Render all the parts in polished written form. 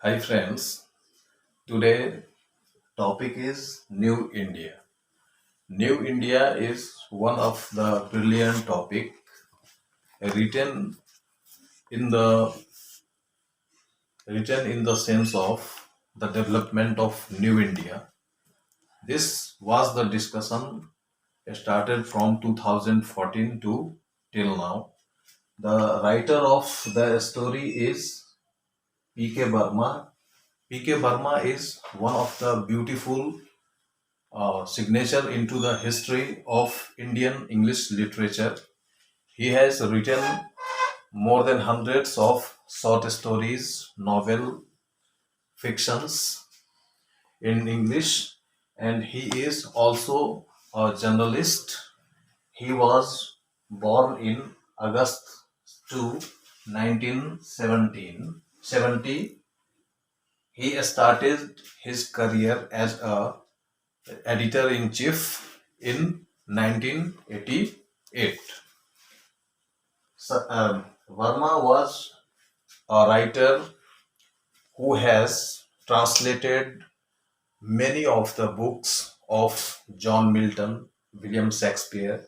Hi friends, today topic is New India. New India is one of the brilliant topic written in the sense of the development of New India. This was the discussion started from 2014 to till now. The writer of the story is P.K. Burma. P.K. Burma is one of the beautiful signature into the history of Indian English literature. He has written more than hundreds of short stories, novel, fictions in English, and he is also a journalist. He was born in August 2, 1917. 70. He started his career as a editor in chief in 1988. So, Verma was a writer who has translated many of the books of John Milton, William Shakespeare,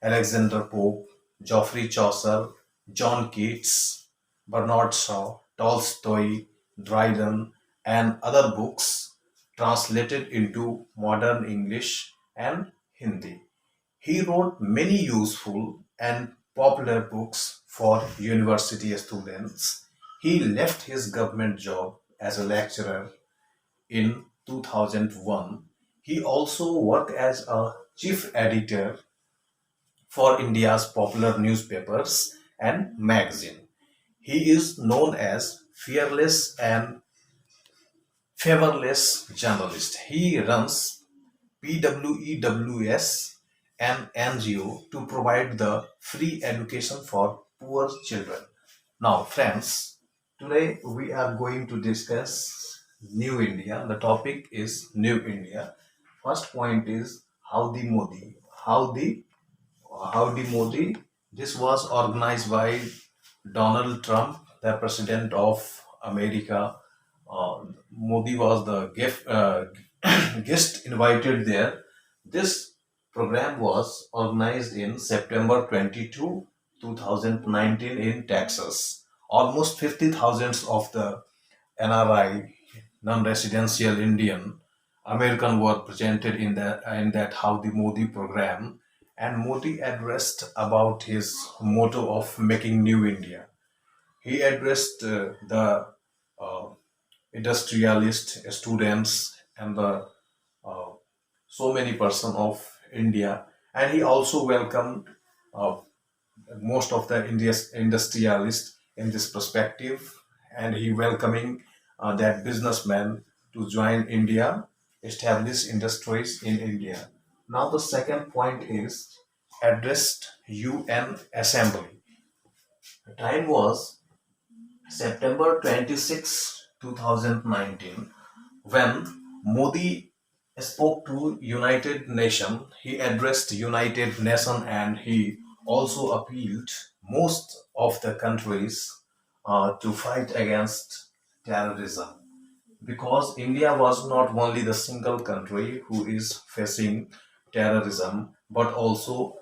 Alexander Pope, Geoffrey Chaucer, John Keats, Bernard Shaw, Tolstoy, Dryden, and other books translated into modern English and Hindi. He wrote many useful and popular books for university students. He left his government job as a lecturer in 2001. He also worked as a chief editor for India's popular newspapers and magazine. He is known as fearless and favorless journalist. He runs PWEWS, an NGO to provide the free education for poor children. Now, friends, today we are going to discuss New India. The topic is New India. First point is Howdy Modi. Howdy Modi. This was organized by Donald Trump, the president of America. Modi was the guest invited there. This program was organized in September 22, 2019 in Texas. Almost 50,000 of the NRI, non-residential Indian American were presented in that Howdy Modi program, and Modi addressed about his motto of making new India. He addressed the uh, industrialist students and the uh, so many person of India, and he also welcomed uh, most of the India's industrialists in this perspective, and he welcoming that businessman to join India, establish industries in India. Now the second point is addressed UN Assembly. The time was September 26, 2019, when Modi spoke to United Nation. He addressed United Nation, and he also appealed most of the countries to fight against terrorism, because India was not only the single country who is facing terrorism, but also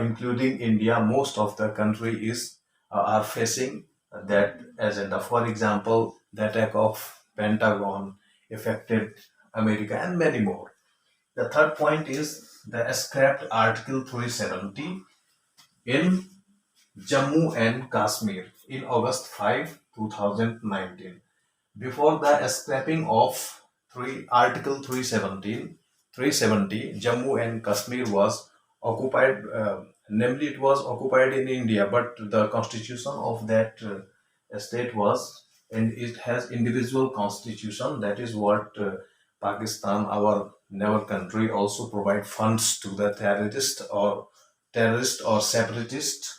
including India, most of the country is are facing that agenda. For example, the attack of Pentagon affected America and many more. The third point is the scrapped Article 370 in Jammu and Kashmir in August 5, 2019. Before the scrapping of Article 370, Jammu and Kashmir was occupied, namely it was occupied in India, but the constitution of that state was, and it has individual constitution. That is what Pakistan, our neighbor country, also provide funds to the terrorist or separatist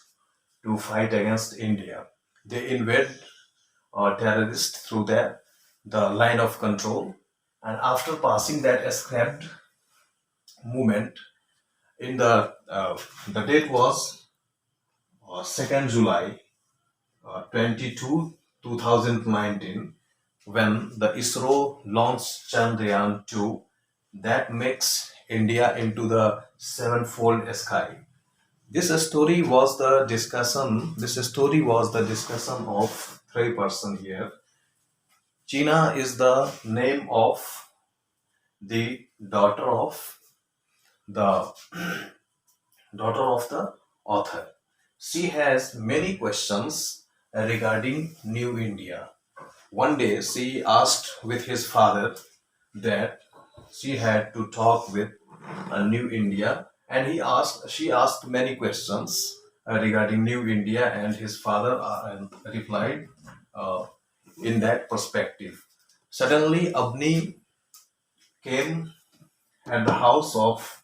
to fight against India. They invade terrorists through the line of control. And after passing that scrapped movement, in the date was 2nd July 22, 2019, when the ISRO launched Chandrayaan 2 that makes India into the sevenfold sky. This story was the discussion of three person here. China is the name of the the daughter of the author. She has many questions regarding New India. One day she asked with his father that she had to talk with a New India, and she asked many questions regarding New India, and his father replied uh, in that perspective. Suddenly Abni came at the house of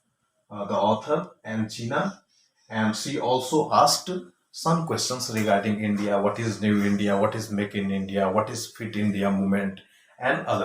the author and China, and she also asked some questions regarding India. What is New India? What is Make in India? What is Fit India movement? And other.